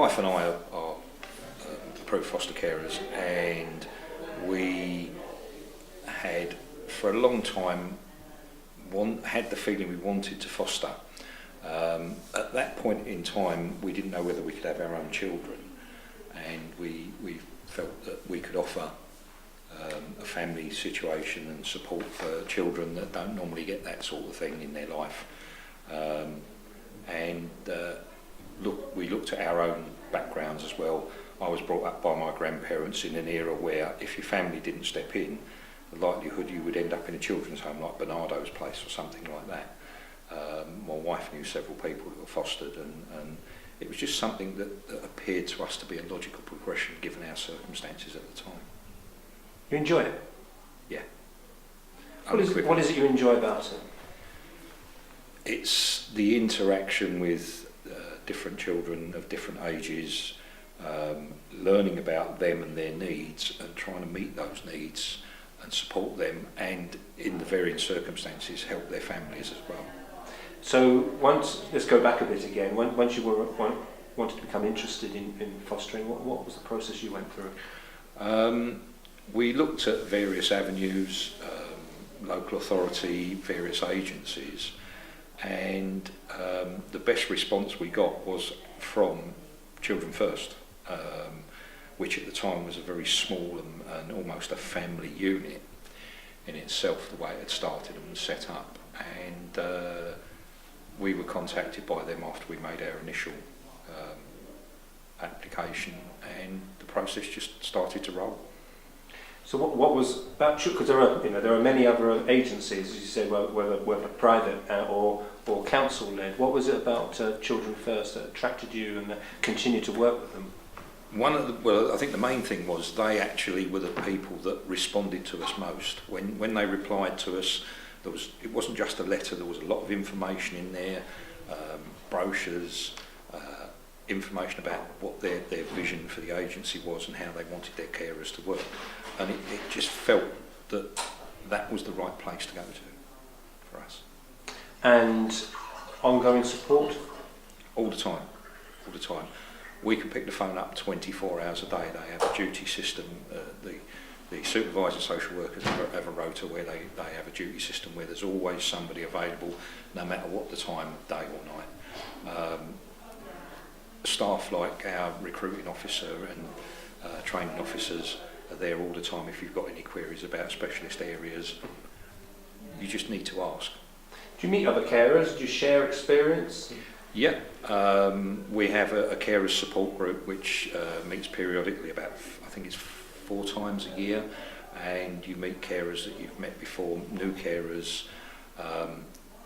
wife and I are approved foster carers, and we had for a long time had the feeling we wanted to foster. At that point in time, we didn't know whether we could have our own children, and we felt that we could offer a family situation and support for children that don't normally get that sort of thing in their life. We looked at our own backgrounds as well. I was brought up by my grandparents in an era where if your family didn't step in, the likelihood you would end up in a children's home like Bernardo's Place or something like that. My wife knew several people that were fostered, and it was just something that appeared to us to be a logical progression given our circumstances at the time. You enjoy it? Yeah. What is it you enjoy about it? It's the interaction with different children of different ages, learning about them and their needs and trying to meet those needs and support them, and in the varying circumstances help their families as well. So let's go back a bit again. Once you wanted to become interested in fostering, what was the process you went through? We looked at various avenues, local authority, various agencies, and the best response we got was from Children First, which at the time was a very small and almost a family unit in itself, the way it had started and was set up. And we were contacted by them after we made our initial application, and the process just started to roll. So what was about, because there are many other agencies, as you say, whether private or council led. What was it about Children First that attracted you and continued to work with them? I think the main thing was they actually were the people that responded to us most. When they replied to us, it wasn't just a letter. There was a lot of information in there, brochures, information about what their vision for the agency was and how they wanted their carers to work. And it just felt that was the right place to go to for us. And ongoing support? All the time. We can pick the phone up 24 hours a day. They have a duty system. The supervisor social workers have a rota where they have a duty system where there's always somebody available, no matter what the time of day or night. Staff like our recruiting officer and training officers are there all the time if you've got any queries about specialist areas. You just need to ask. Do you meet other carers? Do you share experience? Yeah, we have a carers support group which meets periodically, about I think it's 4 times a year, and you meet carers that you've met before, new carers.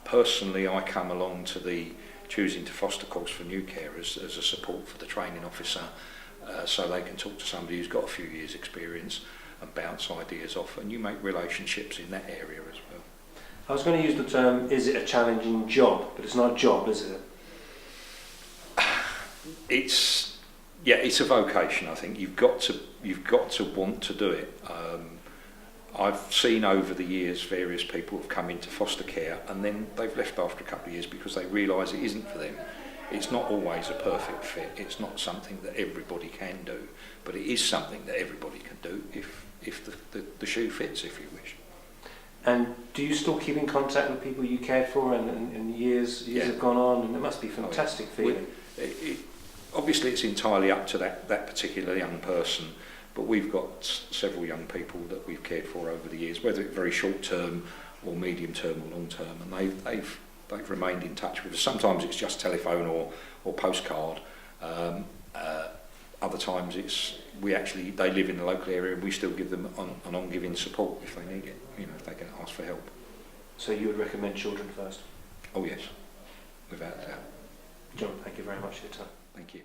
Personally, I come along to the choosing to foster course for new carers as a support for the training officer, so they can talk to somebody who's got a few years experience and bounce ideas off, and you make relationships in that area as well. I was going to use the term, is it a challenging job? But it's not a job, is it? It's a vocation. I think you've got to want to do it. I've seen over the years various people have come into foster care and then they've left after a couple of years because they realise it isn't for them. It's not always a perfect fit. It's not something that everybody can do, but it is something that everybody can do if the shoe fits, if you wish. And do you still keep in contact with people you cared for and years have gone on, and it must be a fantastic feeling? Obviously it's entirely up to that particular young person, but we've got several young people that we've cared for over the years, whether it's very short term or medium term or long term, and they've remained in touch with us. Sometimes it's just telephone or postcard. Other times they live in the local area and we still give them an on-giving support if they need it, if they can ask for help. So you would recommend Children First? Oh yes, without a doubt. John, thank you very much for your time. Thank you.